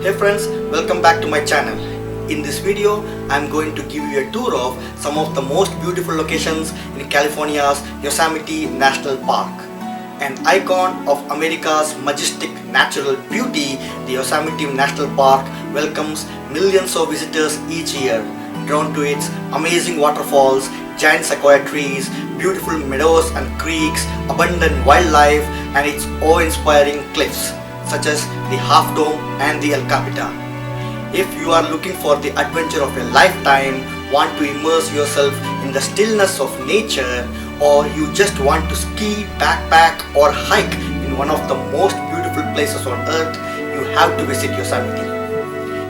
Hey friends, welcome back to my channel. In this video, I am going to give you a tour of some of the most beautiful locations in California's Yosemite National Park. An icon of America's majestic natural beauty, the Yosemite National Park welcomes millions of visitors each year, drawn to its amazing waterfalls, giant sequoia trees, beautiful meadows and creeks, abundant wildlife, and its awe-inspiring cliffs such as the Half Dome and the El Capitan. If you are looking for the adventure of a lifetime, want to immerse yourself in the stillness of nature, or you just want to ski, backpack or hike in one of the most beautiful places on earth, you have to visit Yosemite.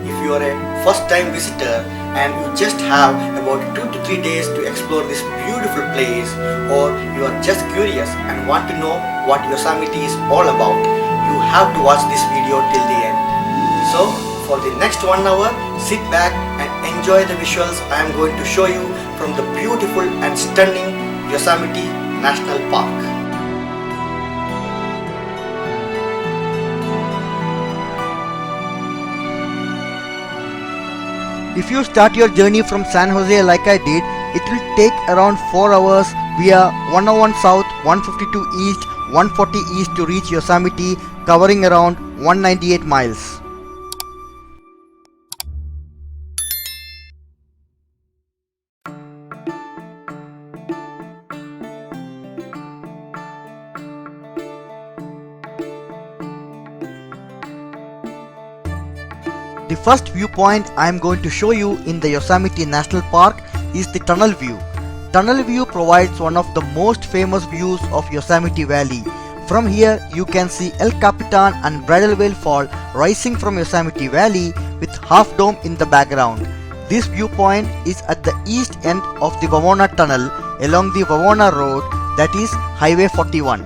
If you are a first-time visitor and you just have about 2 to 3 days to explore this beautiful place, or you are just curious and want to know what Yosemite is all about, you have to watch this video till the end. So, for the next 1 hour, sit back and enjoy the visuals I am going to show you from the beautiful and stunning Yosemite National Park. If you start your journey from San Jose like I did, it will take around 4 hours via 101 South, 152 East, 140 East to reach Yosemite, covering around 198 miles. The first viewpoint I am going to show you in the Yosemite National Park is the tunnel view. Tunnel view provides one of the most famous views of Yosemite Valley. From here you can see El Capitan and Bridalveil Fall rising from Yosemite Valley with Half Dome in the background. This viewpoint is at the east end of the Wawona Tunnel along the Wawona Road, that is Highway 41.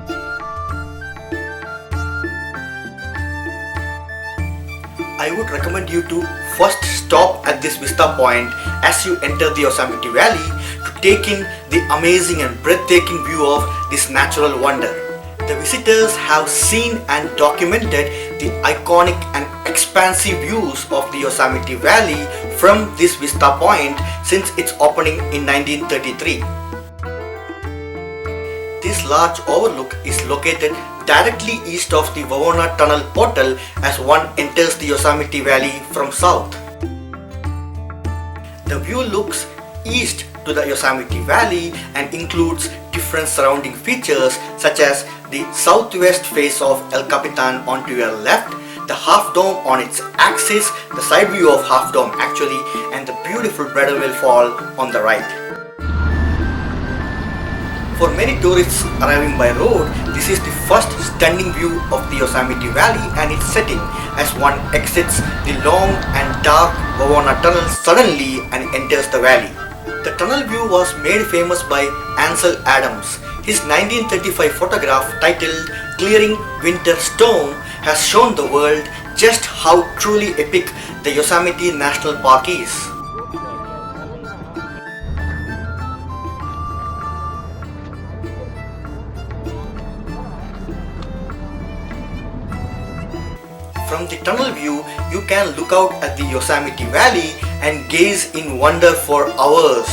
I would recommend you to first stop at this vista point as you enter the Yosemite Valley to take in the amazing and breathtaking view of this natural wonder. The visitors have seen and documented the iconic and expansive views of the Yosemite Valley from this vista point since its opening in 1933. This large overlook is located directly east of the Wawona Tunnel portal as one enters the Yosemite Valley from south. The view looks east to the Yosemite Valley and includes different surrounding features such as the southwest face of El Capitan onto your left, the Half Dome on its axis, the side view of Half Dome actually, and the beautiful Bridalveil Fall on the right. For many tourists arriving by road, this is the first stunning view of the Yosemite Valley and its setting as one exits the long and dark Wawona Tunnel suddenly and enters the valley. The tunnel view was made famous by Ansel Adams. His 1935 photograph titled "Clearing Winter Storm" has shown the world just how truly epic the Yosemite National Park is. From the tunnel view, you can look out at the Yosemite Valley and gaze in wonder for hours.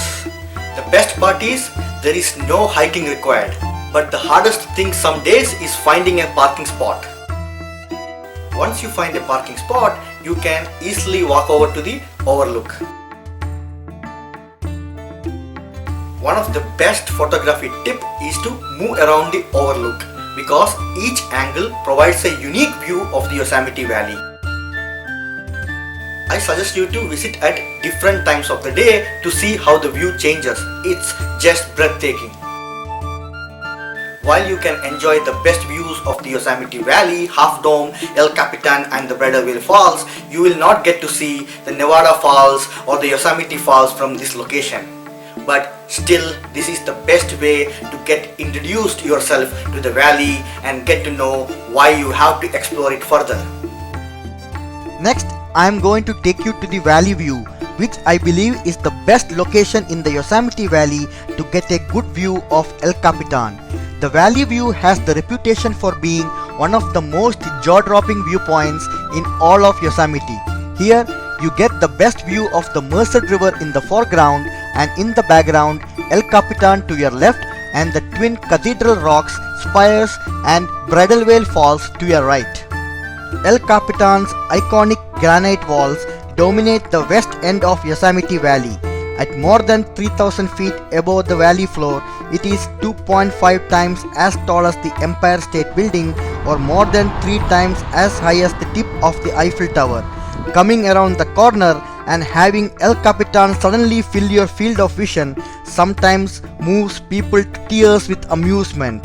The best part is, there is no hiking required, but the hardest thing some days is finding a parking spot. Once you find a parking spot, you can easily walk over to the overlook. One of the best photography tip is to move around the overlook, because each angle provides a unique view of the Yosemite Valley. I suggest you to visit at different times of the day to see how the view changes. It's just breathtaking. While you can enjoy the best views of the Yosemite Valley, Half Dome, El Capitan and the Bridalveil Falls, you will not get to see the Nevada Falls or the Yosemite Falls from this location. But still, this is the best way to get introduced yourself to the valley and get to know why you have to explore it further. Next, I am going to take you to the valley view, which I believe is the best location in the Yosemite Valley to get a good view of El Capitan. The valley view has the reputation for being one of the most jaw-dropping viewpoints in all of Yosemite. Here you get the best view of the Merced River in the foreground, and in the background El Capitan to your left and the twin cathedral rocks, spires and Bridalveil Falls to your right. El Capitan's iconic granite walls dominate the west end of Yosemite Valley. At more than 3000 feet above the valley floor, it is 2.5 times as tall as the Empire State Building or more than 3 times as high as the tip of the Eiffel Tower. Coming around the corner and having El Capitan suddenly fill your field of vision sometimes moves people to tears with amusement.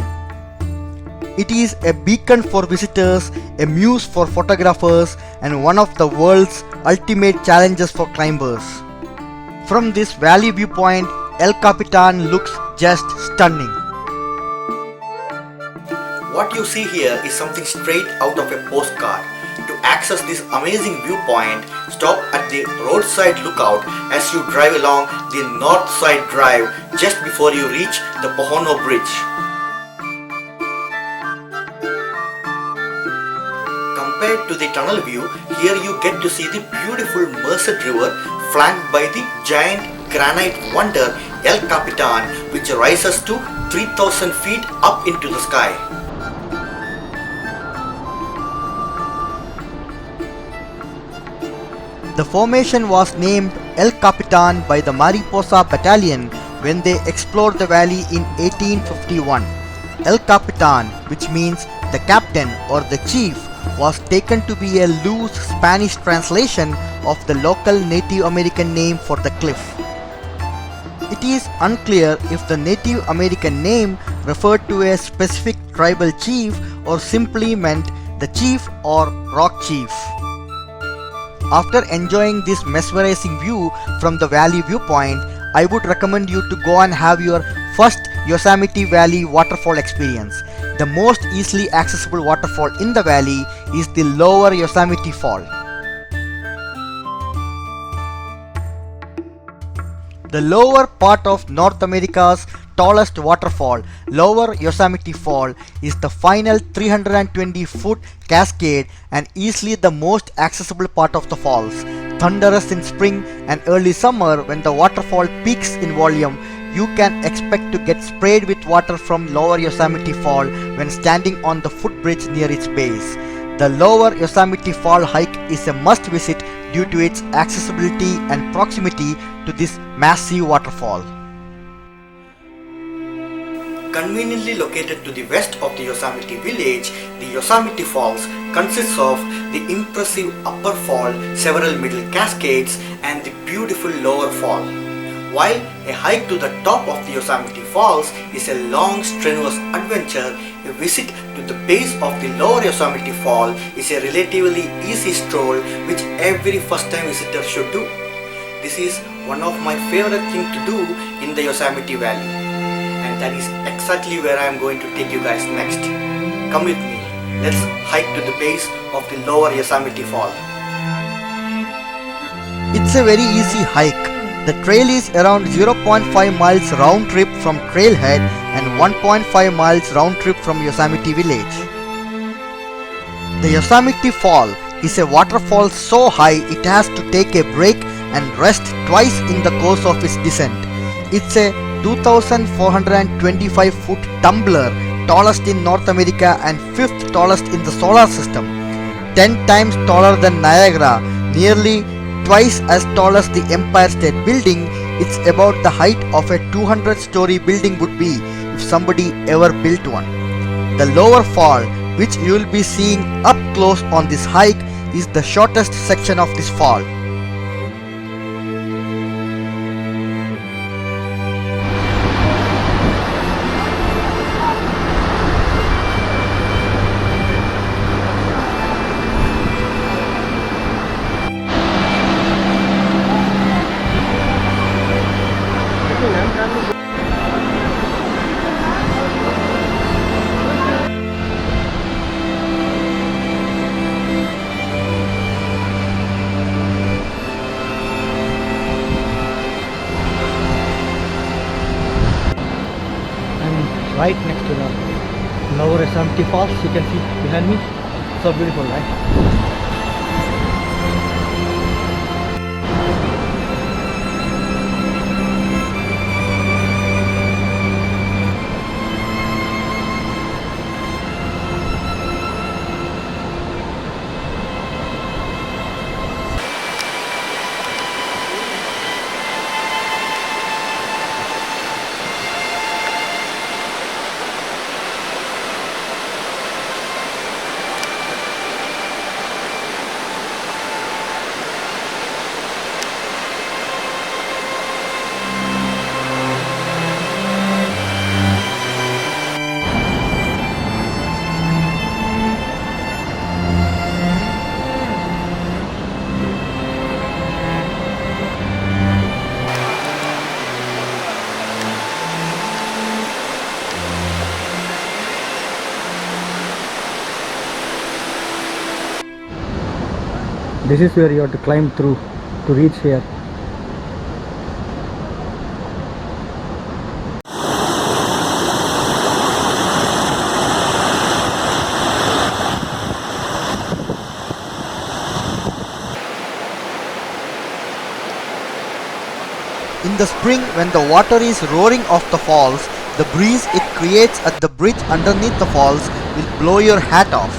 It is a beacon for visitors, a muse for photographers, and one of the world's ultimate challenges for climbers. From this valley viewpoint, El Capitan looks just stunning. What you see here is something straight out of a postcard. To access this amazing viewpoint, stop at the roadside lookout as you drive along the north side drive just before you reach the Pohono Bridge. Compared to the tunnel view, here you get to see the beautiful Merced River flanked by the giant granite wonder El Capitan, which rises to 3000 feet up into the sky. The formation was named El Capitan by the Mariposa Battalion when they explored the valley in 1851. El Capitan, which means the captain or the chief, was taken to be a loose Spanish translation of the local Native American name for the cliff. It is unclear if the Native American name referred to a specific tribal chief or simply meant the chief or rock chief. After enjoying this mesmerizing view from the valley viewpoint, I would recommend you to go and have your first Yosemite Valley waterfall experience. The most easily accessible waterfall in the valley is the Lower Yosemite Fall. The lower part of North America's tallest waterfall, Lower Yosemite Fall, is the final 320-foot cascade and easily the most accessible part of the falls. Thunderous in spring and early summer when the waterfall peaks in volume, you can expect to get sprayed with water from Lower Yosemite Fall when standing on the footbridge near its base. The Lower Yosemite Fall hike is a must visit due to its accessibility and proximity to this massive waterfall. Conveniently located to the west of the Yosemite village, the Yosemite Falls consists of the impressive upper fall, several middle cascades, and the beautiful lower fall. While a hike to the top of the Yosemite Falls is a long, strenuous adventure, a visit to the base of the Lower Yosemite Fall is a relatively easy stroll which every first-time visitor should do. This is one of my favorite things to do in the Yosemite Valley, and that is exactly where I am going to take you guys next. Come with me. Let's hike to the base of the Lower Yosemite Fall. It's a very easy hike. The trail is around 0.5 miles round trip from trailhead and 1.5 miles round trip from Yosemite village. The Yosemite Fall is a waterfall so high it has to take a break and rest twice in the course of its descent. It's a 2,425 foot tumbler, tallest in North America and 5th tallest in the solar system. 10 times taller than Niagara, nearly twice as tall as the Empire State Building. It's about the height of a 200-story building would be if somebody ever built one. The lower fall, which you will be seeing up close on this hike, is the shortest section of this fall. Right next to the Lower Yosemite Falls, you can see behind me. So beautiful, right? This is where you have to climb through to reach here. In the spring, when the water is roaring off the falls, the breeze it creates at the bridge underneath the falls will blow your hat off.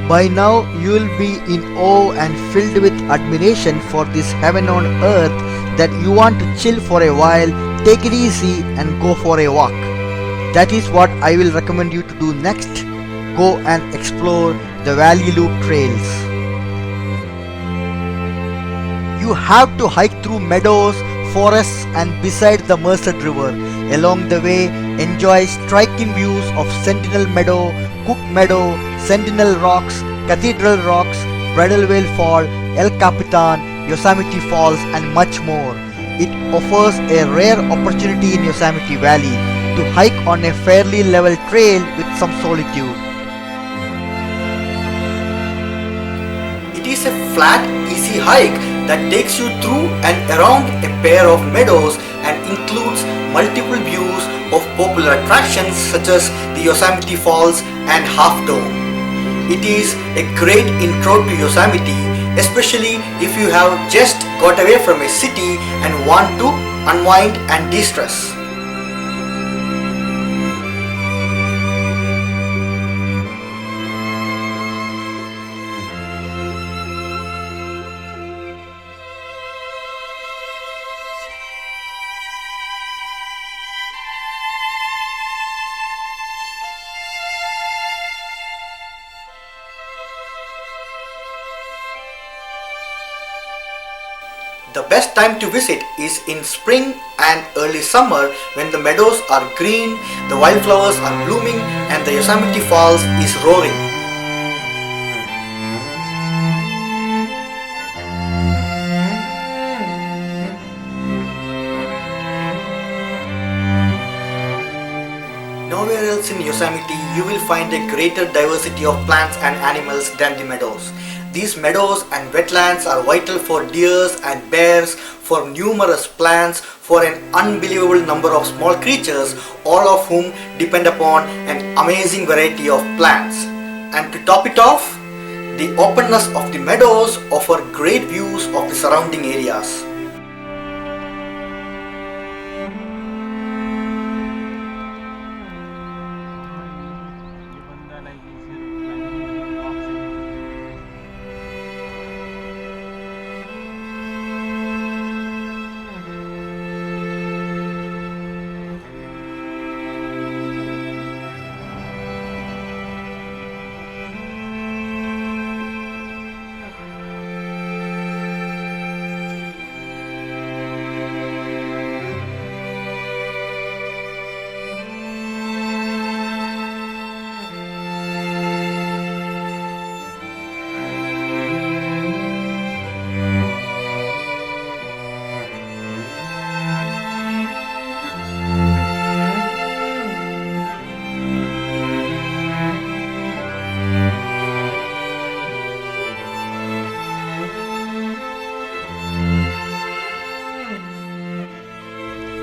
By now you will be in awe and filled with admiration for this heaven on earth that you want to chill for a while, take it easy and go for a walk. That is what I will recommend you to do next. Go and explore the Valley Loop trails. You have to hike through meadows, forests and beside the Merced River. Along the way, enjoy striking views of Sentinel Meadow, Cook Meadow, Sentinel Rocks, Cathedral Rocks, Bridalveil Fall, El Capitan, Yosemite Falls and much more. It offers a rare opportunity in Yosemite Valley to hike on a fairly level trail with some solitude. It is a flat, easy hike that takes you through and around a pair of meadows and includes multiple views of popular attractions such as the Yosemite Falls and Half Dome. It is a great intro to Yosemite, especially if you have just got away from a city and want to unwind and de-stress. The best time to visit is in spring and early summer when the meadows are green, the wildflowers are blooming and the Yosemite Falls is roaring. Nowhere else in Yosemite you will find a greater diversity of plants and animals than the meadows. These meadows and wetlands are vital for deer and bears, for numerous plants, for an unbelievable number of small creatures, all of whom depend upon an amazing variety of plants. And to top it off, the openness of the meadows offer great views of the surrounding areas.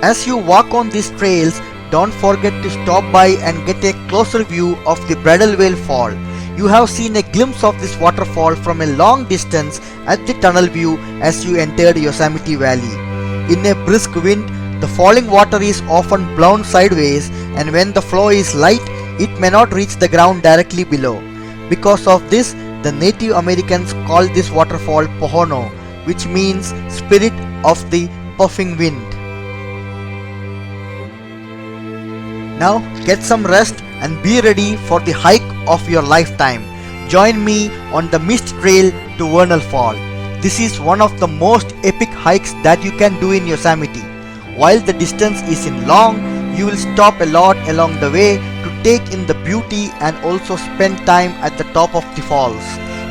As you walk on these trails, don't forget to stop by and get a closer view of the Bridalveil Fall. You have seen a glimpse of this waterfall from a long distance at the tunnel view as you entered Yosemite Valley. In a brisk wind, the falling water is often blown sideways, and when the flow is light, it may not reach the ground directly below. Because of this, the Native Americans call this waterfall Pohono, which means spirit of the puffing wind. Now get some rest and be ready for the hike of your lifetime. Join me on the mist trail to Vernal Fall. This is one of the most epic hikes that you can do in Yosemite. While the distance isn't long, you will stop a lot along the way to take in the beauty and also spend time at the top of the falls.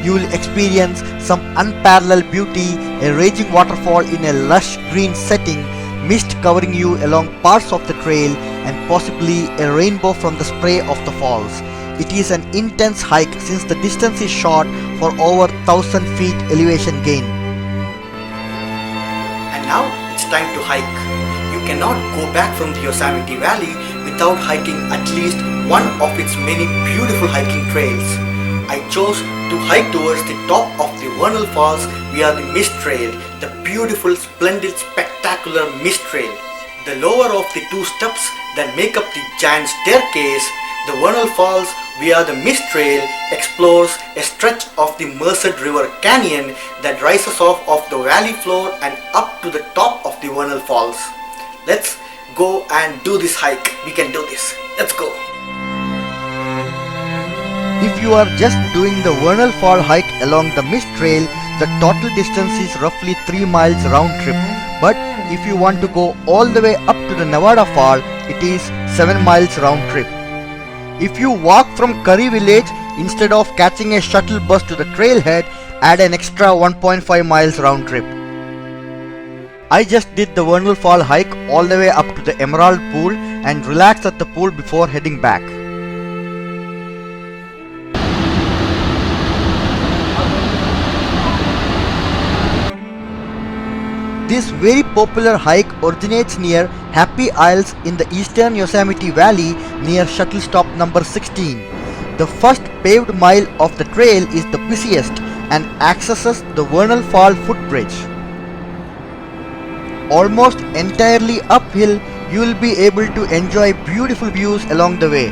You will experience some unparalleled beauty, a raging waterfall in a lush green setting, mist covering you along parts of the trail, and possibly a rainbow from the spray of the falls. It is an intense hike since the distance is short for over 1000 feet elevation gain. And now it's time to hike. You cannot go back from the Yosemite Valley without hiking at least one of its many beautiful hiking trails. I chose to hike towards the top of the Vernal Falls via the Mist Trail, the beautiful, splendid, spectacular Mist Trail. The lower of the two steps that make up the giant staircase, the Vernal Falls via the Mist Trail explores a stretch of the Merced River Canyon that rises off of the valley floor and up to the top of the Vernal Falls. Let's go and do this hike. We can do this. Let's go. If you are just doing the Vernal Fall hike along the Mist Trail, the total distance is roughly 3 miles round trip. But if you want to go all the way up to the Nevada Fall, it is 7 miles round trip. If you walk from Curry Village instead of catching a shuttle bus to the trailhead, add an extra 1.5 miles round trip. I just did the Vernal Fall hike all the way up to the Emerald Pool and relaxed at the pool before heading back. This very popular hike originates near Happy Isles in the eastern Yosemite Valley near shuttle stop number 16. The first paved mile of the trail is the busiest and accesses the Vernal Fall Footbridge. Almost entirely uphill, you will be able to enjoy beautiful views along the way.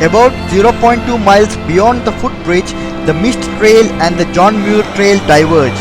About 0.2 miles beyond the footbridge, the Mist Trail and the John Muir Trail diverge.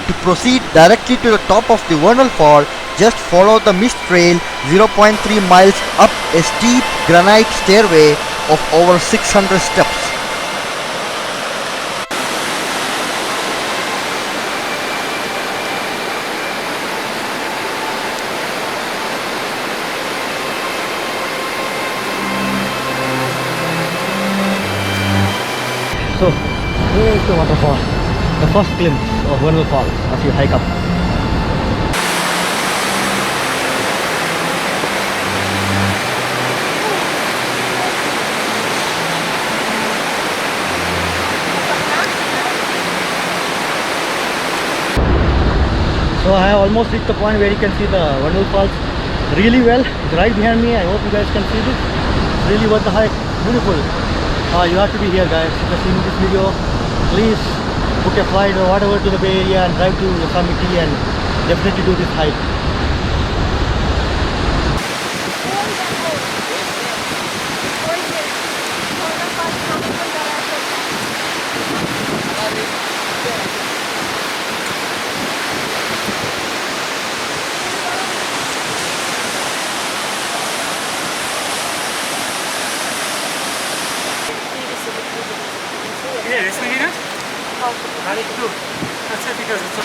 To proceed directly to the top of the Vernal Fall, Just follow the mist trail 0.3 miles up a steep granite stairway of over 600 steps. So, here is the waterfall. The first glimpse of Vernal Fall as you hike up. So I have almost reached the point where you can see the Vernal Falls really well. It's right behind me. I hope you guys can see this. It's really worth the hike. Beautiful. You have to be here, guys. If you're seeing this video, please book a flight or whatever to the Bay Area and drive to Yosemite and definitely do this hike. That's it because it's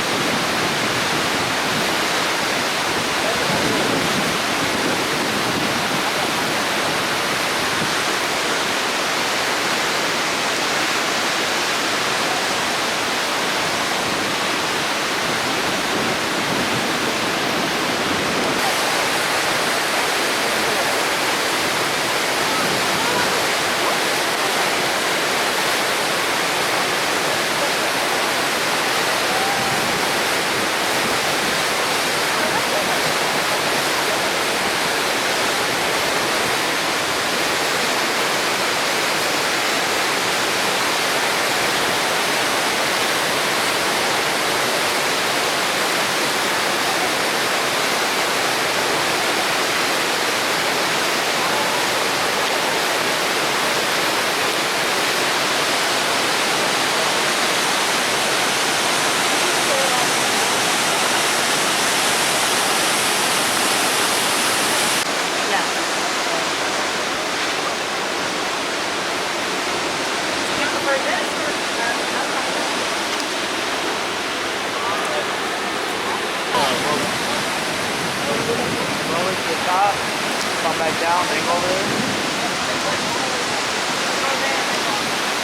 Come back down, then go over there.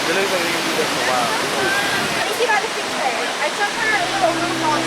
It looks like they can do this for a while. You see by the picture, I took her a little falls.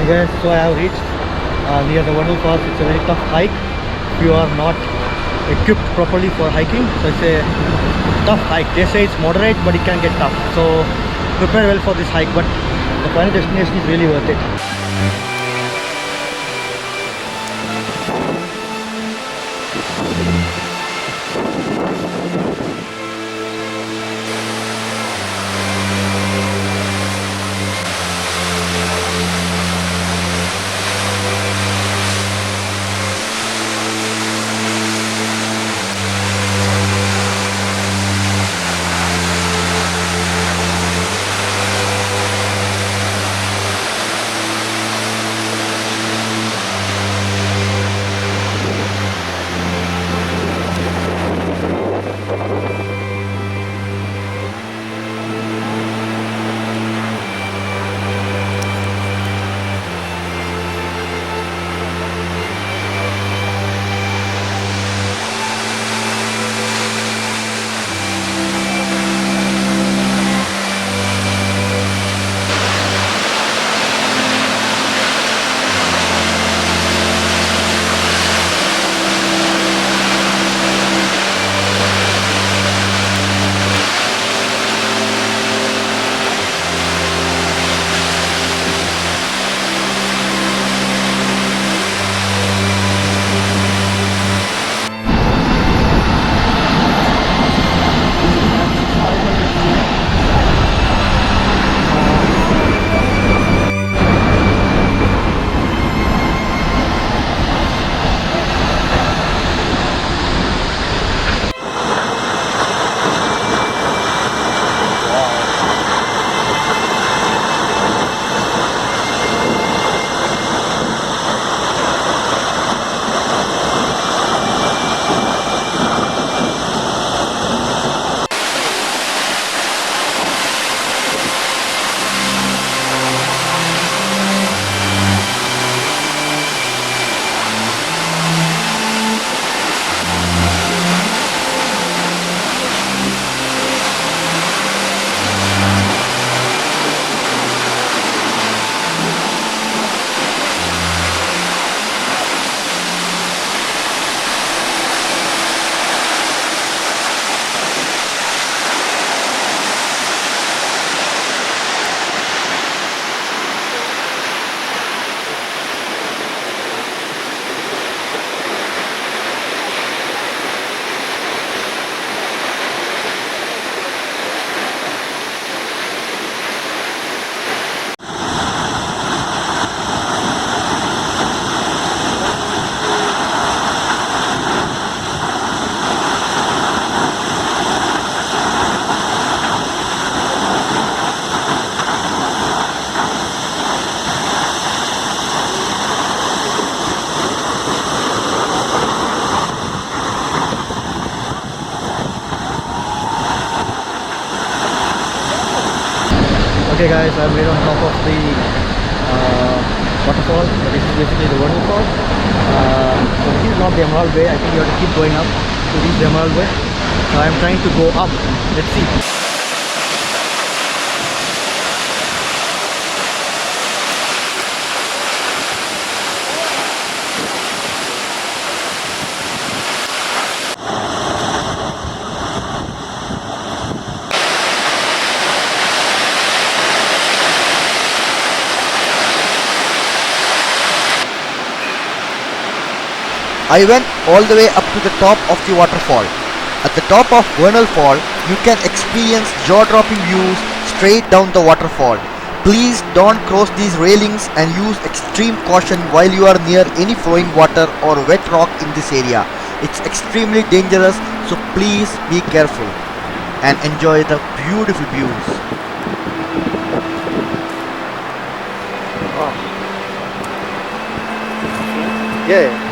Hey guys, so I have reached near the Vernal Falls. It's a very tough hike if you are not equipped properly for hiking. So it's a tough hike. They say it's moderate, but it can get tough. So prepare well for this hike, but the final destination is really worth it. Okay guys, I'm right on top of the waterfall. So this is basically the Vernal Fall. So this is not the Emerald Way. I think you have to keep going up to reach the Emerald Way. So I'm trying to go up. Let's see. I went all the way up to the top of the waterfall. At the top of Vernal Fall, you can experience jaw-dropping views straight down the waterfall. Please don't cross these railings and use extreme caution while you are near any flowing water or wet rock in this area. It's extremely dangerous, so please be careful and enjoy the beautiful views. Yeah.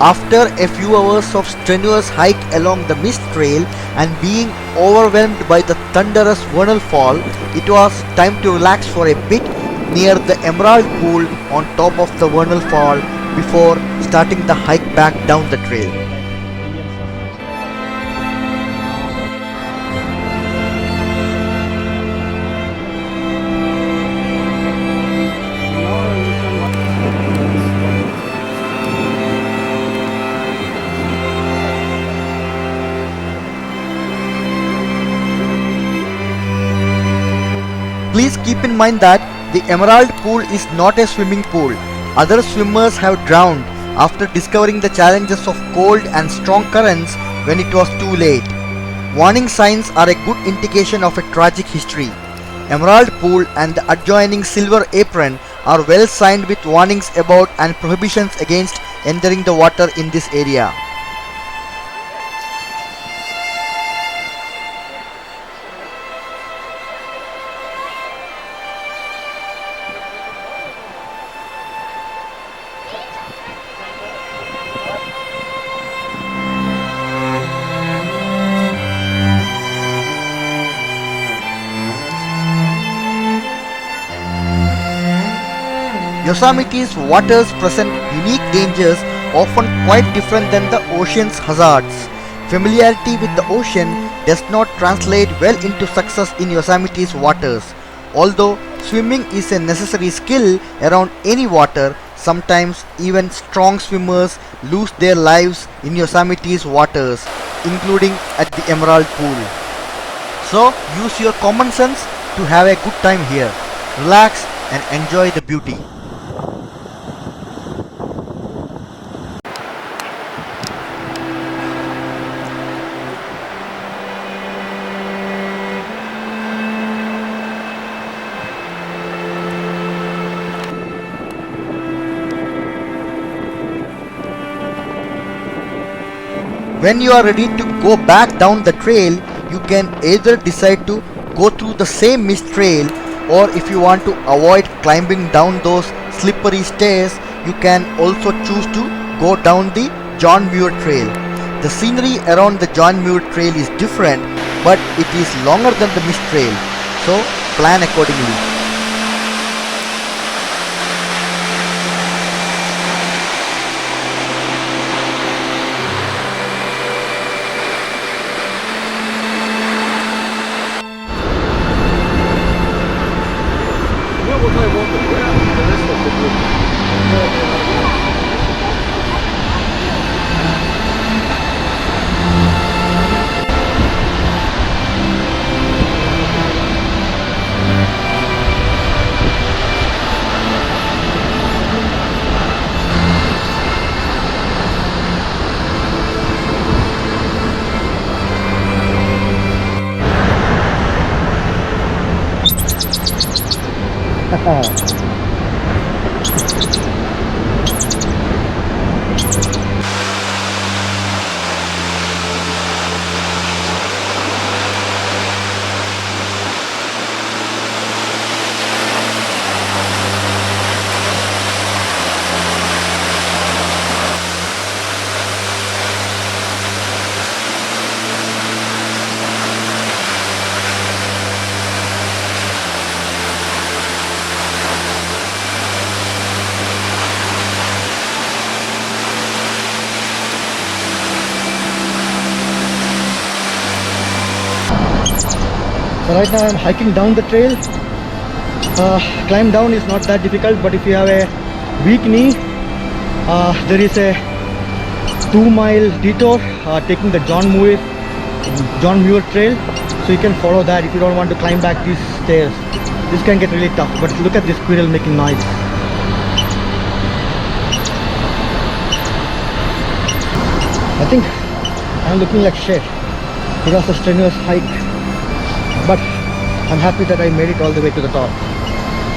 After a few hours of strenuous hike along the mist trail and being overwhelmed by the thunderous Vernal Fall, it was time to relax for a bit near the Emerald Pool on top of the Vernal Fall before starting the hike back down the trail. Please keep in mind that the Emerald Pool is not a swimming pool. Other swimmers have drowned after discovering the challenges of cold and strong currents when it was too late. Warning signs are a good indication of a tragic history. Emerald Pool and the adjoining Silver Apron are well signed with warnings about and prohibitions against entering the water in this area. Yosemite's waters present unique dangers often quite different than the ocean's hazards. Familiarity with the ocean does not translate well into success in Yosemite's waters. Although swimming is a necessary skill around any water, sometimes even strong swimmers lose their lives in Yosemite's waters, including at the Emerald Pool. So use your common sense to have a good time here. Relax and enjoy the beauty. When you are ready to go back down the trail, you can either decide to go through the same mist trail, or if you want to avoid climbing down those slippery stairs, you can also choose to go down the John Muir Trail. The scenery around the John Muir Trail is different, but it is longer than the mist trail, so plan accordingly. So right now I'm hiking down the trail. Climb down is not that difficult, but if you have a weak knee, there is a 2-mile detour taking the John Muir trail, so you can follow that if you don't want to climb back these stairs. This can get really tough, but look at this squirrel making noise. I think I'm looking like shit. It was a strenuous hike, but I'm happy that I made it all the way to the top.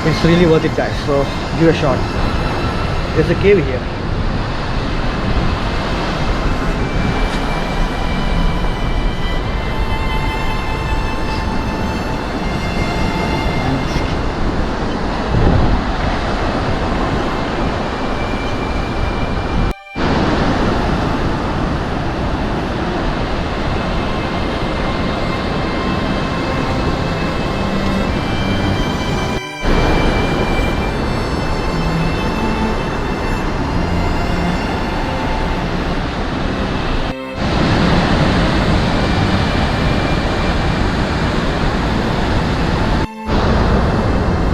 It's really worth it, guys, so give a shot. There's a cave here.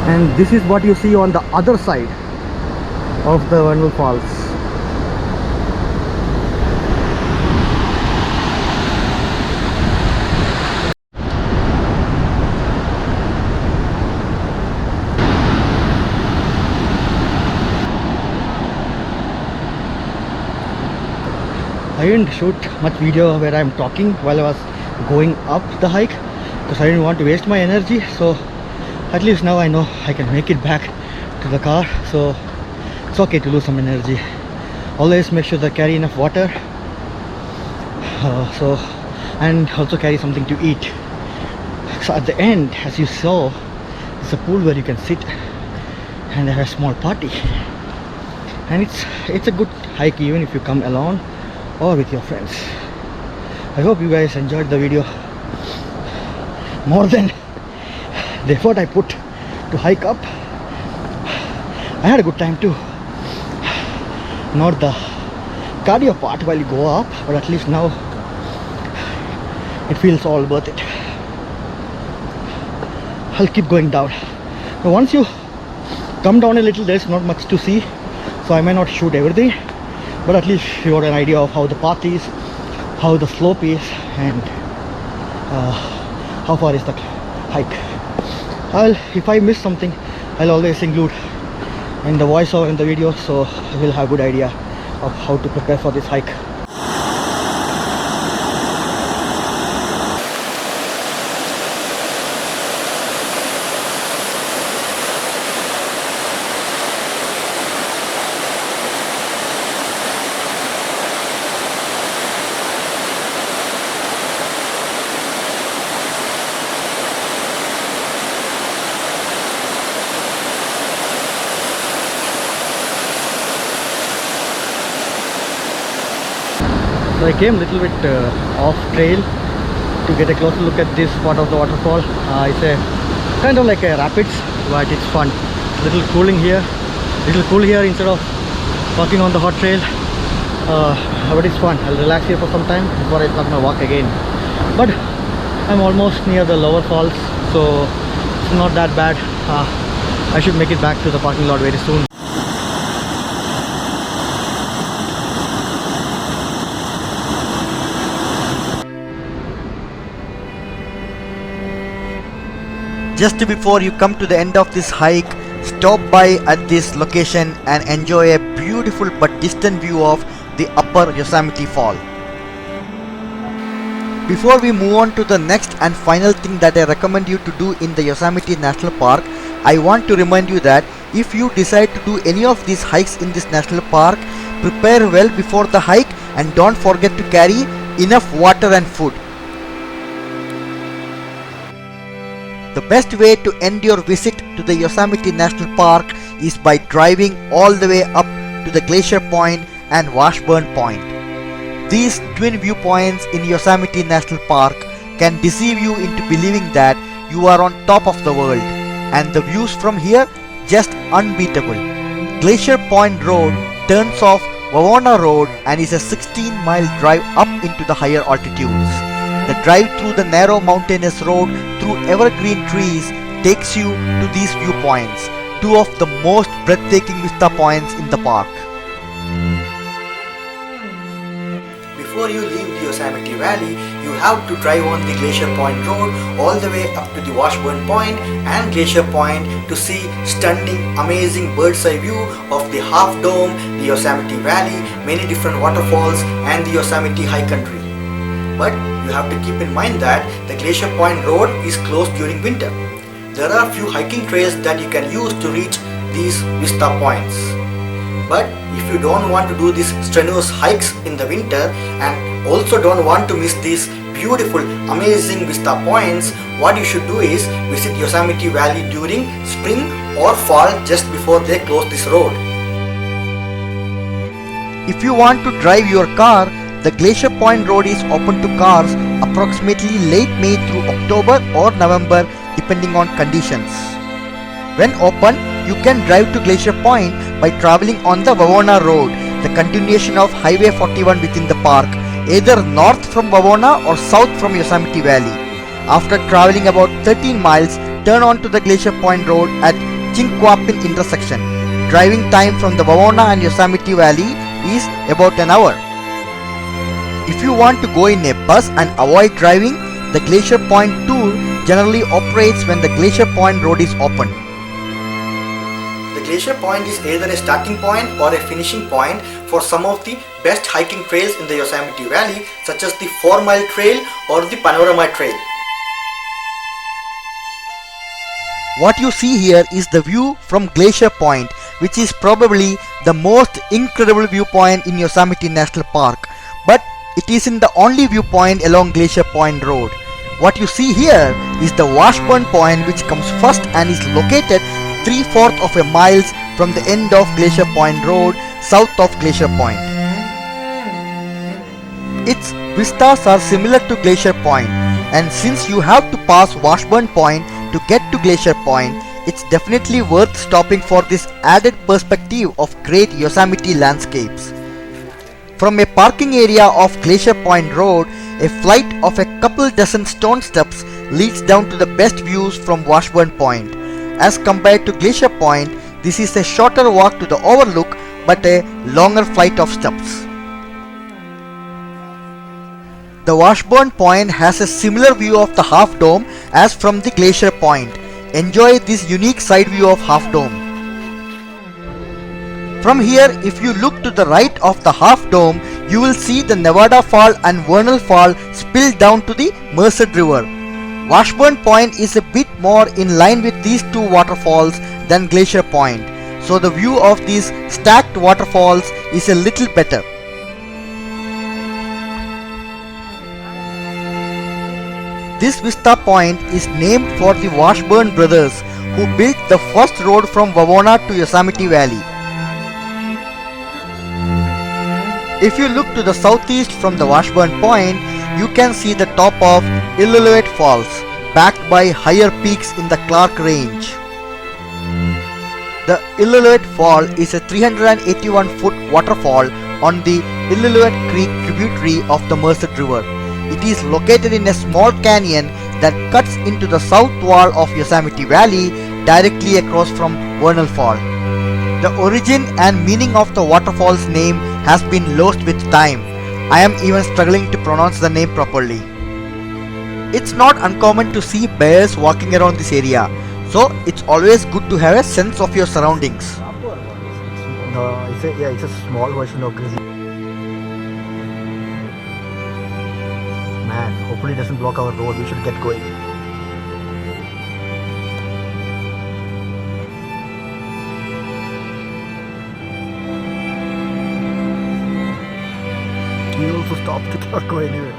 And this is what you see on the other side of the Vernal Falls. I didn't shoot much video where I'm talking while I was going up the hike because I didn't want to waste my energy, so at least now I know I can make it back to the car, so it's okay to lose some energy. Always make sure that carry enough water, and also carry something to eat. So at the end, as you saw, there's a pool where you can sit and have a small party, and it's a good hike even if you come alone or with your friends. I hope you guys enjoyed the video more than the effort I put to hike up. I had a good time too. Not the cardio part while you go up, but at least now it feels all worth it. I'll keep going down. Now once you come down a little, there's not much to see, so I may not shoot everything, but at least you got an idea of how the path is, how the slope is, and how far is the hike. If I miss something, I'll always include in the voiceover in the video, so I will have a good idea of how to prepare for this hike. So I came a little bit off trail to get a closer look at this part of the waterfall. It's a kind of like a rapids, but it's fun. Little cooling here, little cool here instead of walking on the hot trail. But it's fun. I'll relax here for some time before I start my walk again. But I'm almost near the lower falls, so it's not that bad. I should make it back to the parking lot very soon. Just before you come to the end of this hike, stop by at this location and enjoy a beautiful but distant view of the upper Yosemite Fall. Before we move on to the next and final thing that I recommend you to do in the Yosemite National Park, I want to remind you that if you decide to do any of these hikes in this national park, prepare well before the hike and don't forget to carry enough water and food. The best way to end your visit to the Yosemite National Park is by driving all the way up to the Glacier Point and Washburn Point. These twin viewpoints in Yosemite National Park can deceive you into believing that you are on top of the world, and the views from here just unbeatable. Glacier Point Road turns off Wawona Road and is a 16-mile drive up into the higher altitudes. The drive through the narrow mountainous road through evergreen trees takes you to these viewpoints, two of the most breathtaking vista points in the park. Before you leave the Yosemite Valley, you have to drive on the Glacier Point Road all the way up to the Washburn Point and Glacier Point to see stunning, amazing bird's eye view of the Half Dome, the Yosemite Valley, many different waterfalls and the Yosemite High Country. But you have to keep in mind that the Glacier Point Road is closed during winter. There are few hiking trails that you can use to reach these vista points. But if you don't want to do these strenuous hikes in the winter and also don't want to miss these beautiful, amazing vista points, what you should do is visit Yosemite Valley during spring or fall just before they close this road. If you want to drive your car, the Glacier Point Road is open to cars approximately late May through October or November depending on conditions. When open, you can drive to Glacier Point by traveling on the Wawona Road, the continuation of Highway 41 within the park, either north from Wawona or south from Yosemite Valley. After traveling about 13 miles, turn onto the Glacier Point Road at Chinquapin intersection. Driving time from the Wawona and Yosemite Valley is about an hour. If you want to go in a bus and avoid driving, the Glacier Point Tour generally operates when the Glacier Point Road is open. The Glacier Point is either a starting point or a finishing point for some of the best hiking trails in the Yosemite Valley, such as the 4-mile trail or the Panorama Trail. What you see here is the view from Glacier Point, which is probably the most incredible viewpoint in Yosemite National Park. But it isn't the only viewpoint along Glacier Point Road. What you see here is the Washburn Point, which comes first and is located 3/4 of a mile from the end of Glacier Point Road south of Glacier Point. Its vistas are similar to Glacier Point, and since you have to pass Washburn Point to get to Glacier Point, it's definitely worth stopping for this added perspective of great Yosemite landscapes. From a parking area of Glacier Point Road, a flight of a couple dozen stone steps leads down to the best views from Washburn Point. As compared to Glacier Point, this is a shorter walk to the overlook but a longer flight of steps. The Washburn Point has a similar view of the Half Dome as from the Glacier Point. Enjoy this unique side view of Half Dome. From here, if you look to the right of the Half Dome, you will see the Nevada Fall and Vernal Fall spill down to the Merced River. Washburn Point is a bit more in line with these two waterfalls than Glacier Point, so the view of these stacked waterfalls is a little better. This vista point is named for the Washburn brothers, who built the first road from Wawona to Yosemite Valley. If you look to the southeast from the Washburn Point, you can see the top of Illilouette Falls, backed by higher peaks in the Clark Range. The Illilouette Fall is a 381-foot waterfall on the Illilouette Creek tributary of the Merced River. It is located in a small canyon that cuts into the south wall of Yosemite Valley directly across from Vernal Fall. The origin and meaning of the waterfall's name has been lost with time. I am even struggling to pronounce the name properly. It's not uncommon to see bears walking around this area, so it's always good to have a sense of your surroundings. It's a small version of Grizzly. Man, hopefully it doesn't block our road. We should get going. He also stopped to not go anywhere.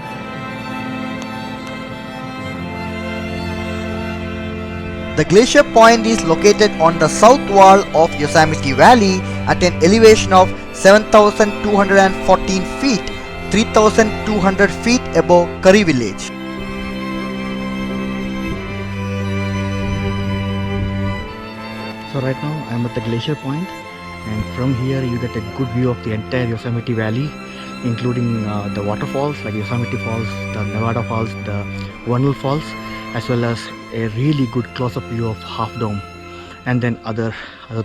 The Glacier Point is located on the south wall of Yosemite Valley at an elevation of 7,214 feet, 3,200 feet above Curry Village. So right now I'm at the Glacier Point, and from here you get a good view of the entire Yosemite Valley, including the waterfalls like Yosemite Falls, the Nevada Falls, the Vernal Falls, as well as a really good close-up view of Half Dome, and then other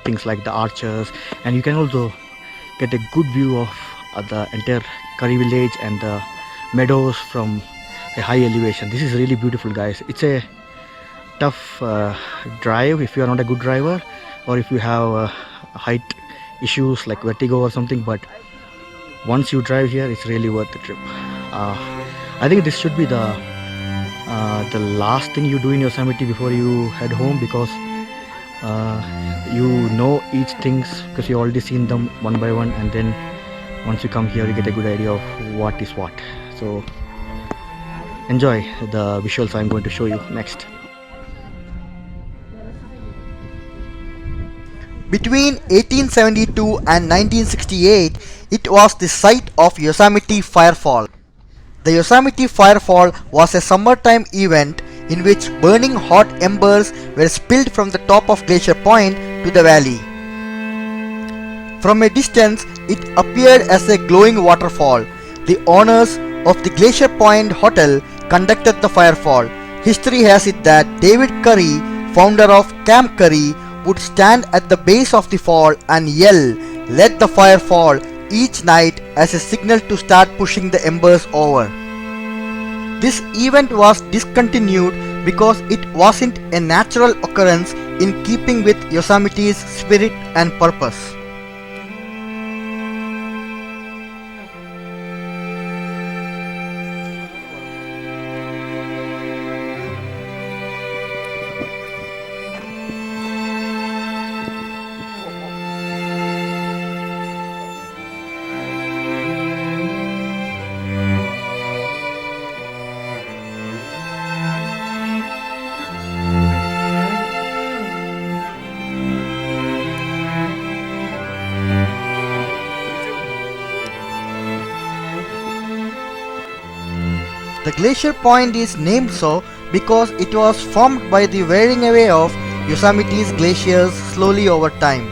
things like the arches, and you can also get a good view of the entire Curry Village and the Meadows from a high elevation. This is really beautiful, guys. It's a tough drive if you are not a good driver, or if you have height issues like vertigo or something, but once you drive here, it's really worth the trip. I think this should be the last thing you do in Yosemite before you head home, because you know each things because you already seen them one by one, and then once you come here you get a good idea of what is what. So enjoy the visuals I'm going to show you next. Between 1872 and 1968, it was the site of Yosemite Firefall. The Yosemite Firefall was a summertime event in which burning hot embers were spilled from the top of Glacier Point to the valley. From a distance, it appeared as a glowing waterfall. The owners of the Glacier Point Hotel conducted the firefall. History has it that David Curry, founder of Camp Curry, would stand at the base of the fall and yell, "Let the fire fall," each night as a signal to start pushing the embers over. This event was discontinued because it wasn't a natural occurrence in keeping with Yosemite's spirit and purpose. The Glacier Point is named so because it was formed by the wearing away of Yosemite's glaciers slowly over time.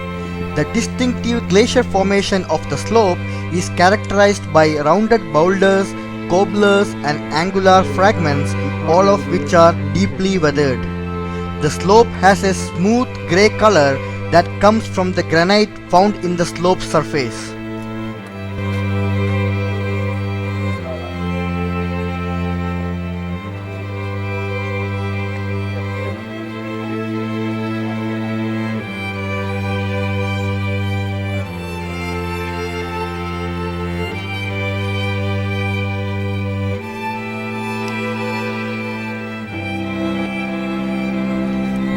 The distinctive glacier formation of the slope is characterized by rounded boulders, cobblers and angular fragments, all of which are deeply weathered. The slope has a smooth grey color that comes from the granite found in the slope surface.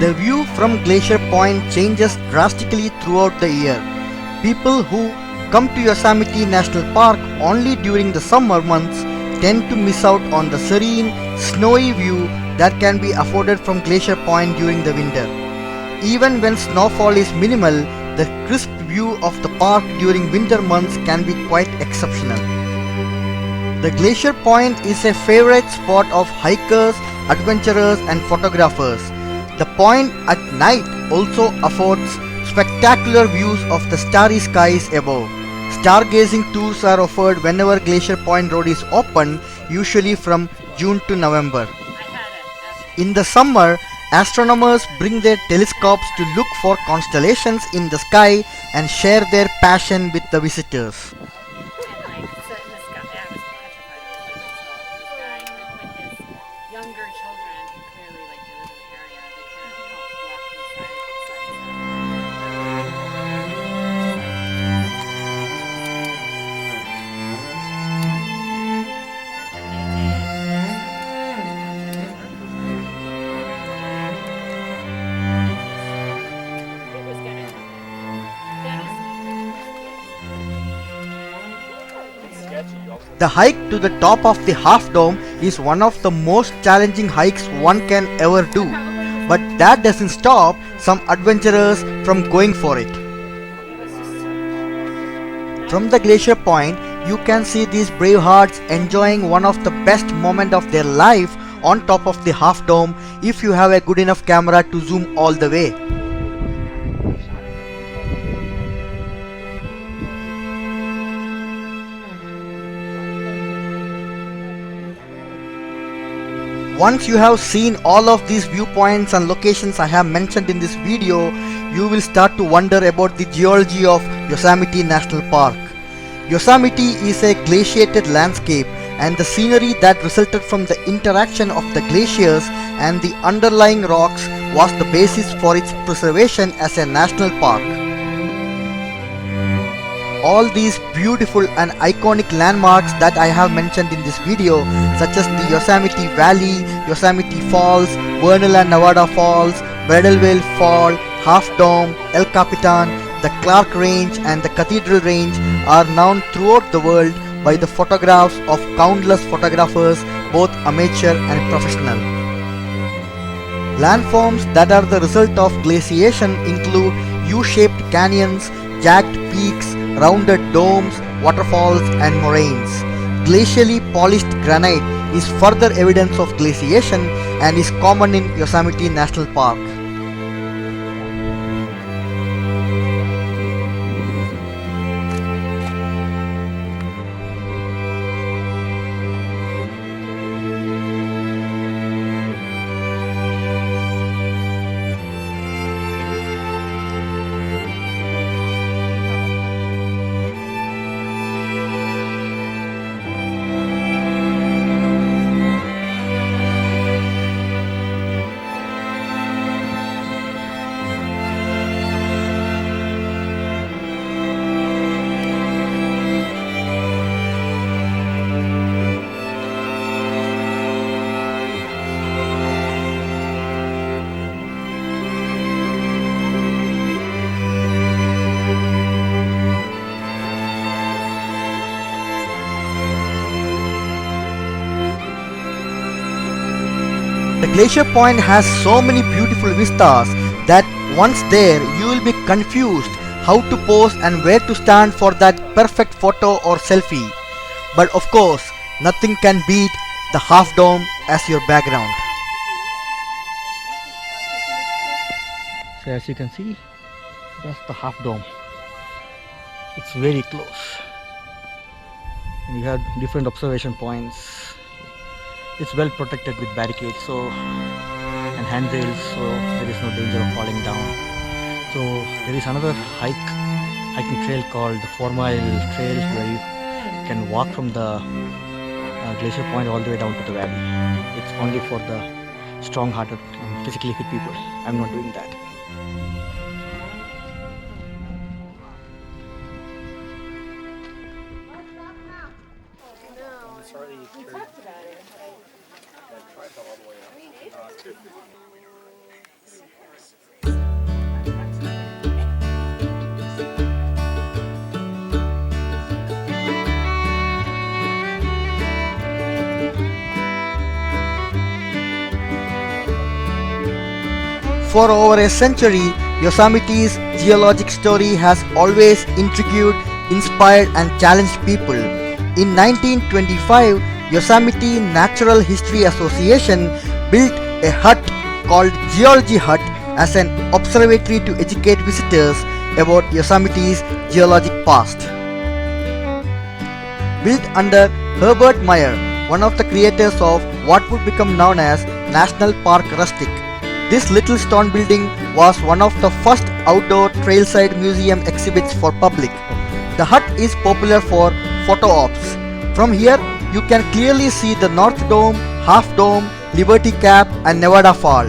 The view from Glacier Point changes drastically throughout the year. People who come to Yosemite National Park only during the summer months tend to miss out on the serene, snowy view that can be afforded from Glacier Point during the winter. Even when snowfall is minimal, the crisp view of the park during winter months can be quite exceptional. The Glacier Point is a favorite spot of hikers, adventurers and photographers. The point at night also affords spectacular views of the starry skies above. Stargazing tours are offered whenever Glacier Point Road is open, usually from June to November. In the summer, astronomers bring their telescopes to look for constellations in the sky and share their passion with the visitors. The hike to the top of the Half Dome is one of the most challenging hikes one can ever do, but that doesn't stop some adventurers from going for it. From the Glacier Point, you can see these brave hearts enjoying one of the best moments of their life on top of the Half Dome if you have a good enough camera to zoom all the way. Once you have seen all of these viewpoints and locations I have mentioned in this video, you will start to wonder about the geology of Yosemite National Park. Yosemite is a glaciated landscape, and the scenery that resulted from the interaction of the glaciers and the underlying rocks was the basis for its preservation as a national park. All these beautiful and iconic landmarks that I have mentioned in this video, such as the Yosemite Valley, Yosemite Falls, Vernal and Nevada Falls, Bridalveil Fall, Half Dome, El Capitan, the Clark Range and the Cathedral Range are known throughout the world by the photographs of countless photographers, both amateur and professional. Landforms that are the result of glaciation include U-shaped canyons, jagged peaks, rounded domes, waterfalls and moraines. Glacially polished granite is further evidence of glaciation and is common in Yosemite National Park. The Glacier Point has so many beautiful vistas that once there you will be confused how to pose and where to stand for that perfect photo or selfie. But of course, nothing can beat the Half Dome as your background. So as you can see, that's the Half Dome. It's very close. And you have different observation points. It's well protected with barricades and handrails, so there is no danger of falling down. So there is another hiking trail called the 4-mile trail where you can walk from the Glacier Point all the way down to the valley. It's only for the strong-hearted and physically fit people. I'm not doing that. For over a century, Yosemite's geologic story has always intrigued, inspired and challenged people. In 1925, Yosemite Natural History Association built a hut called Geology Hut as an observatory to educate visitors about Yosemite's geologic past. Built under Herbert Meyer, one of the creators of what would become known as National Park Rustic. This little stone building was one of the first outdoor trailside museum exhibits for public. The hut is popular for photo ops. From here, you can clearly see the North Dome, Half Dome, Liberty Cap and Nevada Fall.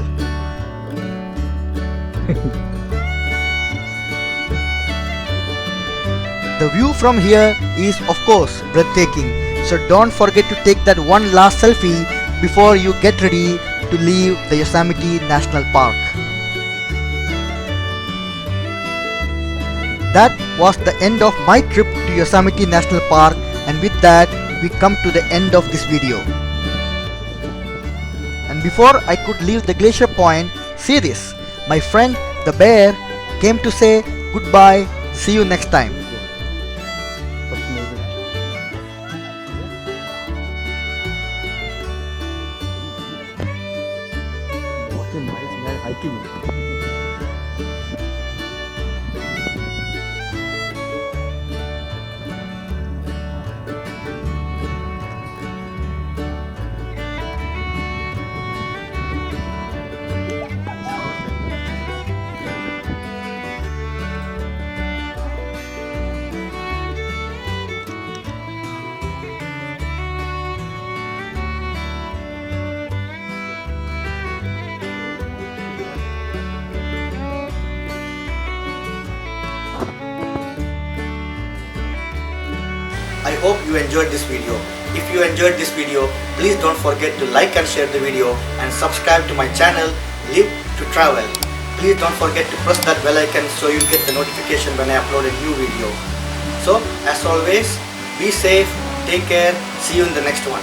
The view from here is of course breathtaking, so don't forget to take that one last selfie before you get ready to leave the Yosemite National Park. That was the end of my trip to Yosemite National Park, and with that we come to the end of this video. And before I could leave the glacier point, see this, my friend the bear came to say goodbye, see you next time. I hope you enjoyed this video. If you enjoyed this video, please don't forget to like and share the video and subscribe to my channel Live to Travel. Please don't forget to press that bell icon so you get the notification when I upload a new video. So as always, be safe, take care, see you in the next one.